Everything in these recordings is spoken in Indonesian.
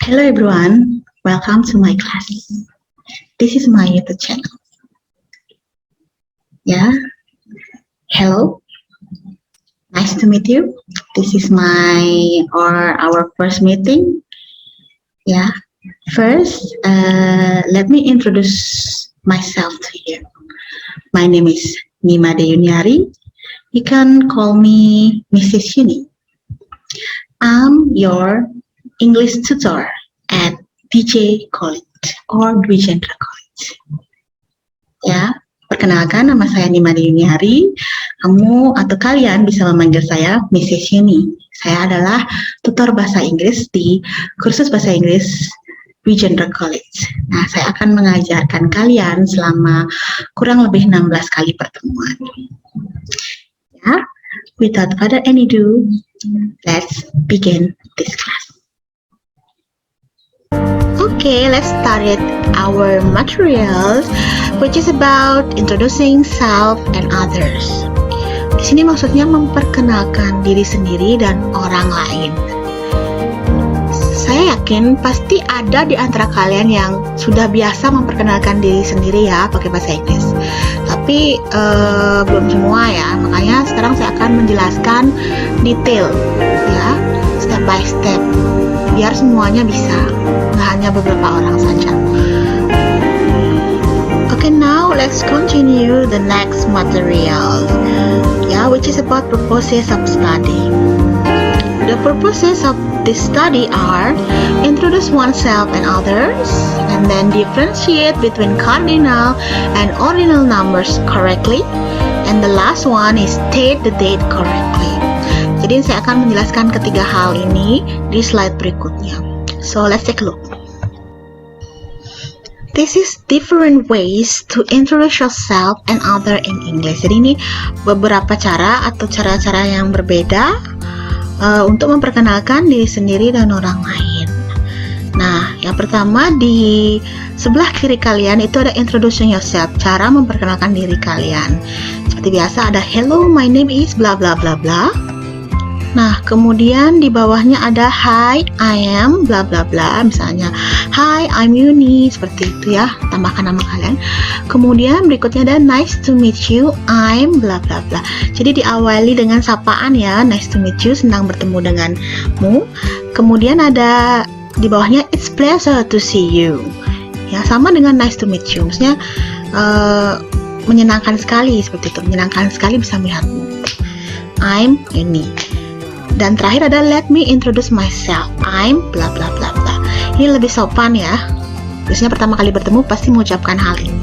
Hello everyone, welcome to my class. This is my YouTube channel. Yeah, hello, nice to meet you. This is our first meeting. Yeah, first, let me introduce myself to you. My name is Nima Deyuniari. You can call me Mrs. Yuni. I'm your English tutor at DJ College or Dwijendra College. Ya, perkenalkan nama saya Nima Deyuniari. Kamu atau kalian bisa memanggil saya Mrs. Yuni. Saya adalah tutor bahasa Inggris di kursus bahasa Inggris Dwijendra College. Nah, saya akan mengajarkan kalian selama kurang lebih 16 kali pertemuan. Ya, without further ado, let's begin this class. Okay, let's start our materials, which is about introducing self and others. Di sini maksudnya memperkenalkan diri sendiri dan orang lain. Saya yakin pasti ada di antara kalian yang sudah biasa memperkenalkan diri sendiri ya pakai bahasa Inggris. Tapi belum semua ya, makanya sekarang saya akan menjelaskan detail ya, step by step, biar semuanya bisa, nggak hanya beberapa orang saja. Okay, now let's continue the next material, yeah, which is about purposes of study. The purposes of this study are introduce oneself and others, and then differentiate between cardinal and ordinal numbers correctly, and the last one is state the date correctly. Jadi saya akan menjelaskan ketiga hal ini di slide berikutnya. So let's take a look. This is different ways to introduce yourself and other in English. Jadi ini beberapa cara atau cara-cara yang berbeda untuk memperkenalkan diri sendiri dan orang lain. Nah, yang pertama di sebelah kiri kalian itu ada introducing yourself, cara memperkenalkan diri kalian. Seperti biasa ada hello, my name is bla bla bla bla. Nah, kemudian di bawahnya ada hi, I am bla bla bla. Misalnya, hi, I'm Yuni, seperti itu ya, tambahkan nama kalian. Kemudian berikutnya ada nice to meet you, I'm bla bla bla. Jadi diawali dengan sapaan ya, nice to meet you, senang bertemu denganmu. Kemudian ada di bawahnya it's pleasure to see you. Ya, sama dengan nice to meet you. Maksudnya menyenangkan sekali seperti itu, menyenangkan sekali bisa melihatmu. I'm Yuni. Dan terakhir ada let me introduce myself, I'm bla bla bla bla. Ini lebih sopan ya. Biasanya pertama kali bertemu pasti mengucapkan hal ini.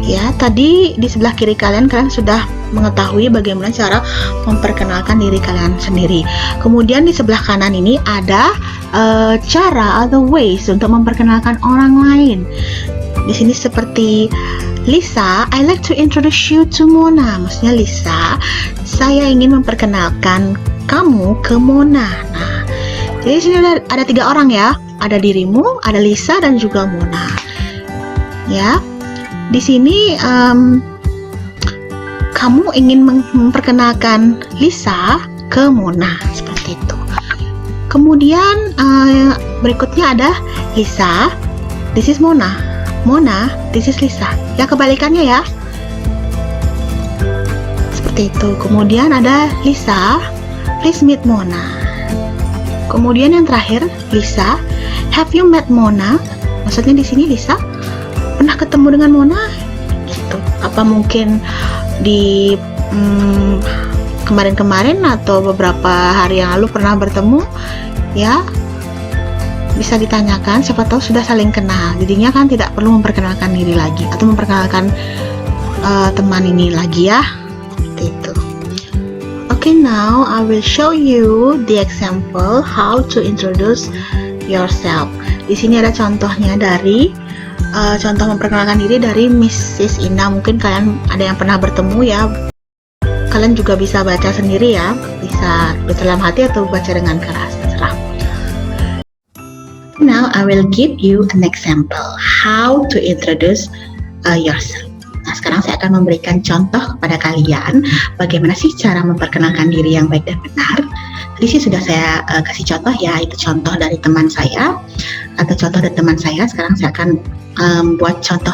Ya, tadi di sebelah kiri kalian sudah mengetahui bagaimana cara memperkenalkan diri kalian sendiri. Kemudian di sebelah kanan ini ada cara atau ways untuk memperkenalkan orang lain. Di sini seperti Lisa, I like to introduce you to Mona. Maksudnya Lisa, saya ingin memperkenalkan kamu ke Mona. Nah, jadi di sini ada 3 orang ya. Ada dirimu, ada Lisa dan juga Mona. Ya. Di sini kamu ingin memperkenalkan Lisa ke Mona seperti itu. Kemudian berikutnya ada Lisa, this is Mona. Mona, this is Lisa. Ya, kebalikannya ya. Seperti itu. Kemudian ada Lisa, please meet Mona. Kemudian yang terakhir, Lisa, have you met Mona? Maksudnya di sini Lisa pernah ketemu dengan Mona? Gitu. Apa mungkin di kemarin-kemarin atau beberapa hari yang lalu pernah bertemu? Ya, bisa ditanyakan. Siapa tahu sudah saling kenal. Jadinya kan tidak perlu memperkenalkan diri lagi atau memperkenalkan teman ini lagi ya. Seperti itu. Okay, now I will show you the example how to introduce yourself. Di sini ada contohnya dari contoh memperkenalkan diri dari Mrs. Ina. Mungkin kalian ada yang pernah bertemu ya. Kalian juga bisa baca sendiri ya. Bisa baca dalam hati atau baca dengan keras, terserah. Now I will give you an example how to introduce yourself. Nah, sekarang saya akan memberikan contoh kepada kalian bagaimana sih cara memperkenalkan diri yang baik dan benar. Tadi sih sudah saya kasih contoh ya, itu contoh dari teman saya atau contoh dari teman saya. Sekarang saya akan buat contoh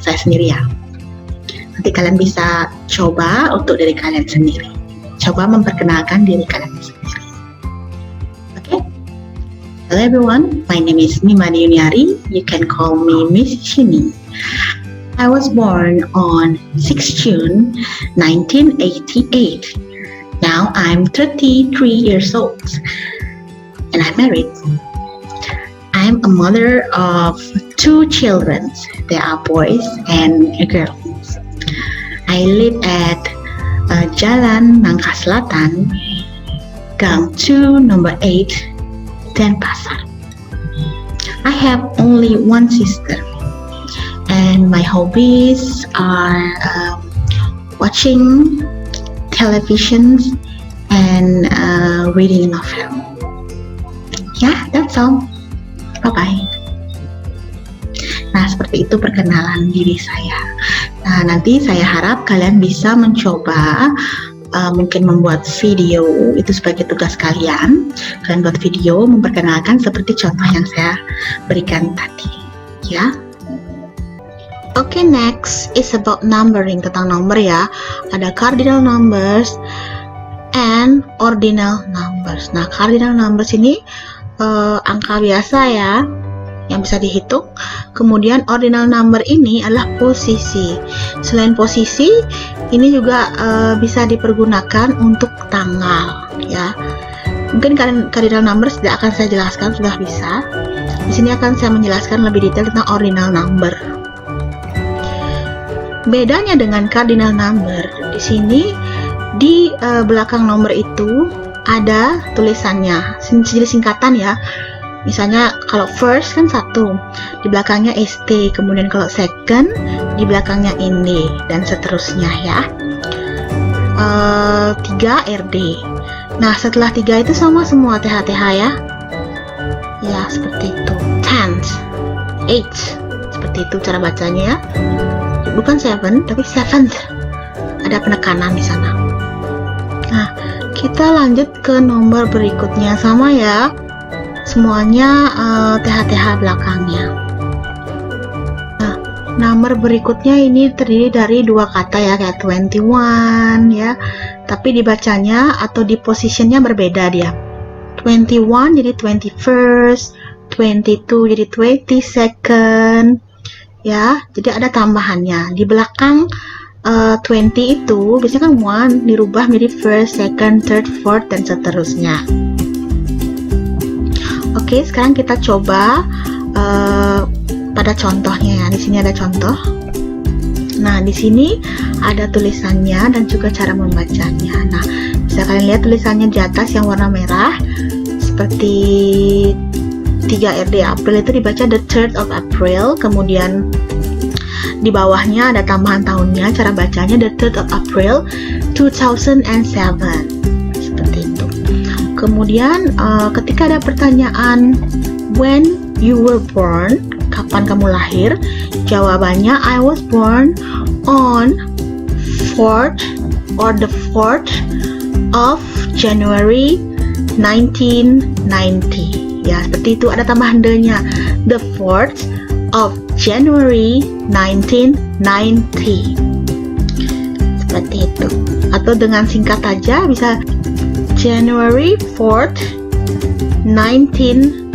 saya sendiri ya. Nanti kalian bisa coba untuk diri kalian sendiri. Coba memperkenalkan diri kalian sendiri. Okay? Hello everyone, my name is Nimani Yuniari. You can call me Miss Shini. I was born on 6 June 1988. Now I'm 33 years old and I'm married. I'm a mother of 2 children. They are boys and a girl. I live at Jalan Nangka Selatan, Gang 2, number 8, Denpasar. I have only one sister, and my hobbies are watching televisions and reading a novel. Yeah, that's all. Bye-bye. Nah, seperti itu perkenalan diri saya. Nah, nanti saya harap kalian bisa mencoba mungkin membuat video itu sebagai tugas kalian. Kalian buat video memperkenalkan seperti contoh yang saya berikan tadi. Ya. Okay, next is about numbering, tentang nomor ya. Ada cardinal numbers and ordinal numbers. Nah, cardinal numbers ini angka biasa ya, yang bisa dihitung. Kemudian ordinal number ini adalah posisi. Selain posisi, ini juga bisa dipergunakan untuk tanggal ya. Mungkin cardinal numbers tidak akan saya jelaskan, sudah bisa. Di sini akan saya menjelaskan lebih detail tentang ordinal number. Bedanya dengan cardinal number, di sini di belakang nomor itu ada tulisannya, jadi singkatan ya. Misalnya kalau first kan 1, di belakangnya ST, kemudian kalau second di belakangnya ini dan seterusnya ya. 3 RD. Nah, setelah 3 itu sama semua TH-TH ya. Ya, seperti itu. 10th, 8th. Seperti itu cara bacanya ya. Bukan 7, tapi 7th. Ada penekanan di sana. Nah, kita lanjut ke nomor berikutnya, sama ya. Semuanya TH-TH belakangnya. Nah, nomor berikutnya ini terdiri dari 2 kata ya, kayak 21 ya. Tapi dibacanya atau di positionnya berbeda dia. 21 jadi 21st, 22 jadi 22nd. Ya, jadi ada tambahannya di belakang 20 itu biasanya kan 1 dirubah menjadi first, second, third, fourth dan seterusnya. Oke, sekarang kita coba pada contohnya ya. Di sini ada contoh. Nah, di sini ada tulisannya dan juga cara membacanya. Nah, bisa kalian lihat tulisannya di atas yang warna merah seperti 3 RD April itu dibaca the 3rd of April, kemudian di bawahnya ada tambahan tahunnya, cara bacanya the 3rd of April 2007, seperti itu. Kemudian ketika ada pertanyaan when you were born, kapan kamu lahir, jawabannya I was born on 4th or the 4th of January 1990. Ya, seperti itu, ada tambahan the-nya. The 4th of January 1990. Seperti itu. Atau dengan singkat aja bisa January 4th 1990.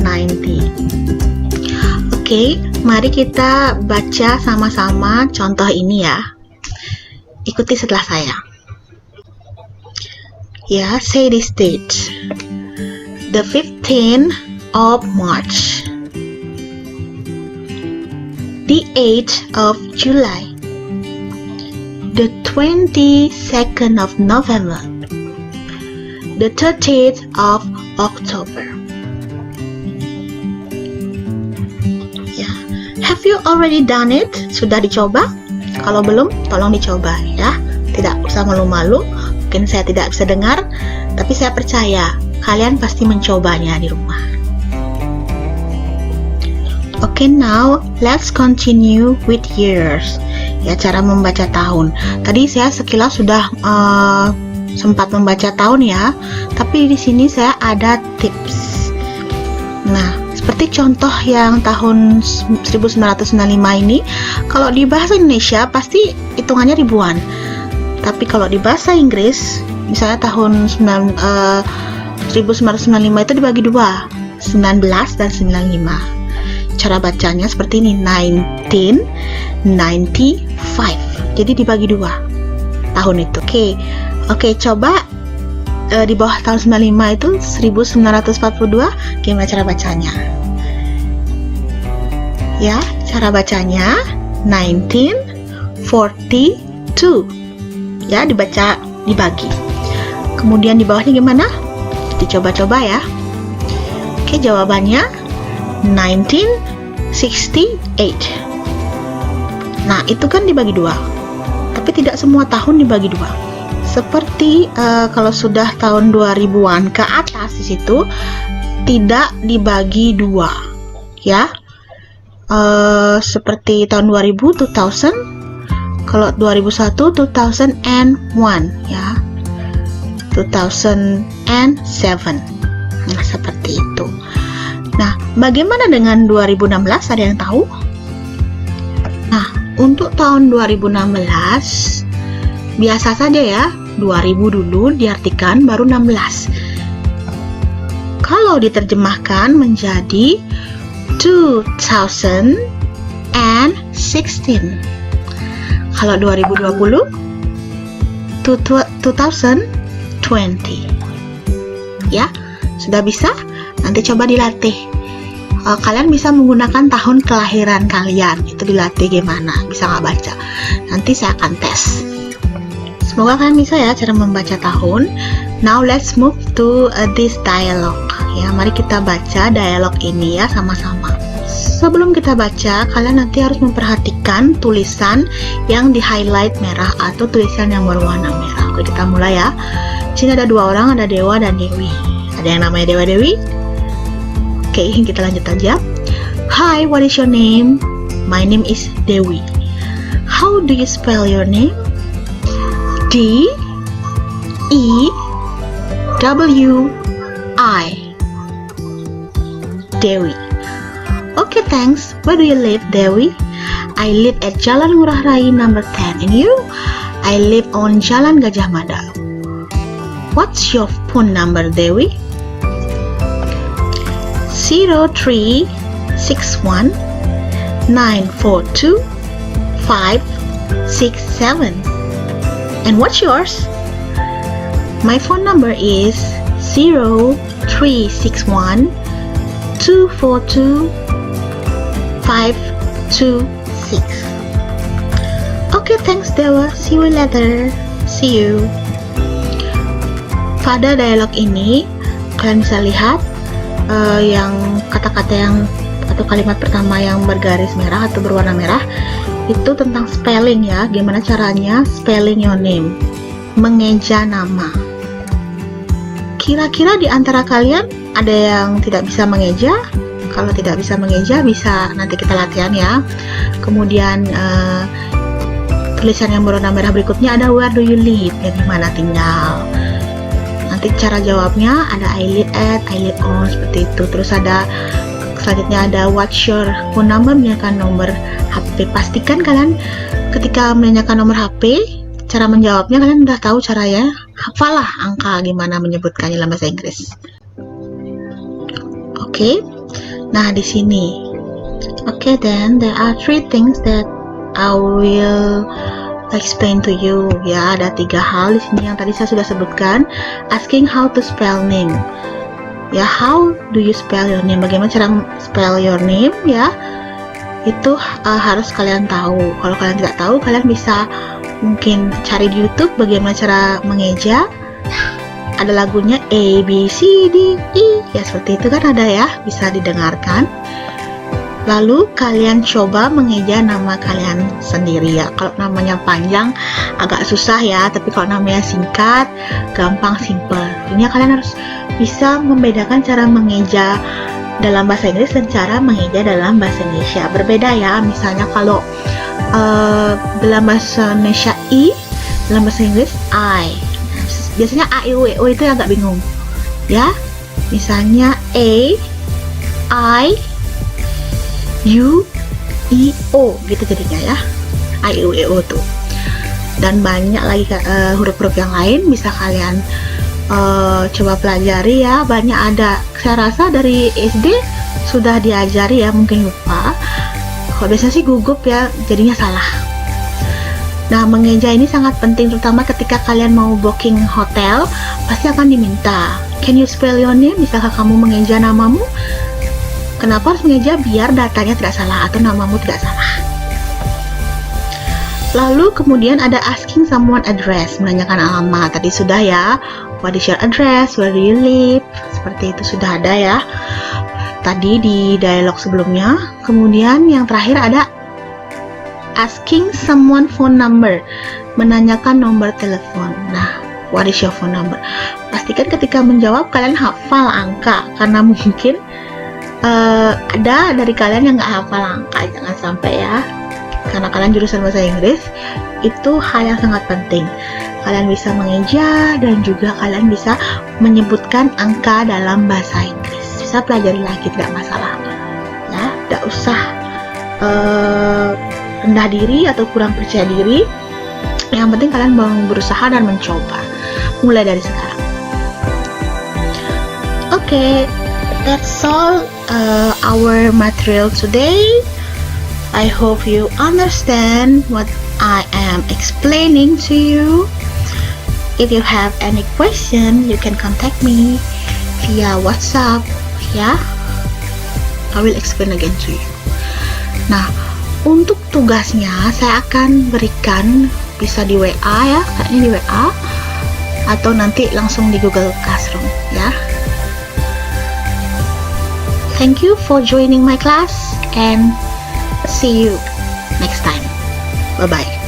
Oke, mari kita baca sama-sama contoh ini ya. Ikuti setelah saya. Ya, say this date. The 15th of March, the 8th of July, the 22nd of November, the 30th of October. Yeah. Have you already done it? Sudah dicoba? Kalau belum, tolong dicoba ya. Tidak usah malu-malu. Mungkin saya tidak bisa dengar, tapi saya percaya kalian pasti mencobanya di rumah. Okay, now let's continue with years. Ya, cara membaca tahun. Tadi saya sekilas sudah sempat membaca tahun ya, tapi di sini saya ada tips. Nah, seperti contoh yang tahun 1995 ini, kalau di bahasa Indonesia pasti hitungannya ribuan. Tapi kalau di bahasa Inggris, misalnya tahun 1995 itu dibagi dua, 19 dan 95. Cara bacanya seperti ini, 1995. Jadi dibagi dua tahun itu. Oke, coba di bawah tahun 95 itu 1942, gimana cara bacanya? Ya, cara bacanya 1942. Ya, dibaca, dibagi. Kemudian di bawahnya gimana? Dicoba-coba ya. Oke, jawabannya 1968. Nah, itu kan dibagi dua. Tapi tidak semua tahun dibagi dua. Seperti kalau sudah tahun 2000-an ke atas di situ tidak dibagi dua, ya. Seperti tahun 2000, 2000. Kalau 2001, 2001, ya. 2007. Nah, seperti itu. Nah, bagaimana dengan 2016? Ada yang tahu? Nah, untuk tahun 2016 biasa saja ya. 2000 dulu diartikan, baru 16. Kalau diterjemahkan menjadi 2016. Kalau 2020, 2020. Ya, sudah bisa? Nanti coba dilatih. Kalian bisa menggunakan tahun kelahiran kalian. Itu dilatih gimana? Bisa nggak baca? Nanti saya akan tes. Semoga kalian bisa ya cara membaca tahun. Now let's move to this dialogue. Ya, mari kita baca dialog ini ya sama-sama. Sebelum kita baca, kalian nanti harus memperhatikan tulisan yang di highlight merah atau tulisan yang berwarna merah. Oke, kita mulai ya. Di sini ada dua orang, ada Dewa dan Dewi. Ada yang namanya Dewa Dewi. Oke, kita lanjut aja. Hi, what is your name? My name is Dewi. How do you spell your name? D-E-W-I. Dewi. Okay, thanks. Where do you live, Dewi? I live at Jalan Ngurah Rai number 10. And you? I live on Jalan Gajah Mada. What's your phone number, Dewi? 0361 942 567. And what's yours? My phone number is 0361 242 526. Okay, thanks Dewa. See you later. See you. Pada dialog ini kalian bisa lihat yang kata-kata yang atau kalimat pertama yang bergaris merah atau berwarna merah itu tentang spelling ya. Gimana caranya spelling your name, mengeja nama. Kira-kira di antara kalian ada yang tidak bisa mengeja? Kalau tidak bisa mengeja, bisa nanti kita latihan ya. Kemudian tulisan yang berwarna merah berikutnya ada where do you live, ya di mana tinggal. Nanti cara jawabnya ada I live at, I live on, seperti itu. Terus ada selanjutnya ada what's your phone number, menanyakan nomor HP. Pastikan kalian ketika menanyakan nomor HP, cara menjawabnya kalian udah tahu caranya. Hafalah angka gimana menyebutkannya dalam bahasa Inggris. Oke. Nah, di sini. Okay, then there are three things that I will explain to you. Ya, ada 3 hal di sini yang tadi saya sudah sebutkan. Asking how to spell name. Ya, how do you spell your name? Bagaimana cara spell your name ya? Itu harus kalian tahu. Kalau kalian tidak tahu, kalian bisa mungkin cari di YouTube bagaimana cara mengeja. Ada lagunya A, B, C, D, E. Ya, seperti itu kan ada ya, bisa didengarkan. Lalu kalian coba mengeja nama kalian sendiri ya. Kalau namanya panjang agak susah ya, tapi kalau namanya singkat, gampang, simple. Ini kalian harus bisa membedakan cara mengeja dalam bahasa Inggris dan cara mengeja dalam bahasa Indonesia. Berbeda ya, misalnya kalau dalam bahasa Indonesia I, dalam bahasa Inggris I. Biasanya A, I, U, E, O itu agak bingung. Ya, misalnya A, I, U, E, O gitu jadinya ya. A, I, U, E, O tuh. Dan banyak lagi huruf-huruf yang lain bisa kalian coba pelajari ya. Banyak ada, saya rasa dari SD sudah diajari ya, mungkin lupa. Kalau biasanya sih gugup ya, jadinya salah. Nah, mengeja ini sangat penting, terutama ketika kalian mau booking hotel, pasti akan diminta, can you spell your name? Misalkan kamu mengeja namamu, kenapa harus mengeja? Biar datanya tidak salah atau namamu tidak salah. Lalu kemudian ada asking someone address, menanyakan alamat. Tadi sudah ya, what is your address, where do you live, seperti itu sudah ada ya tadi di dialog sebelumnya. Kemudian yang terakhir ada asking someone phone number, menanyakan nomor telepon. Nah, what is your phone number? Pastikan ketika menjawab kalian hafal angka, karena mungkin ada dari kalian yang nggak hafal angka. Jangan sampai ya, karena kalian jurusan bahasa Inggris, itu hal yang sangat penting. Kalian bisa mengeja dan juga kalian bisa menyebutkan angka dalam bahasa Inggris. Bisa pelajari lagi, tidak masalah ya, tidak usah rendah diri atau kurang percaya diri. Yang penting kalian mau berusaha dan mencoba mulai dari sekarang. Okay, that's all our material today. I hope you understand what I am explaining to you. If you have any question, you can contact me via WhatsApp ya. I will explain again to you. Nah, untuk tugasnya saya akan berikan, bisa di WA ya, kayaknya di WA atau nanti langsung di Google Classroom ya. Thank you for joining my class and see you next time. Bye bye.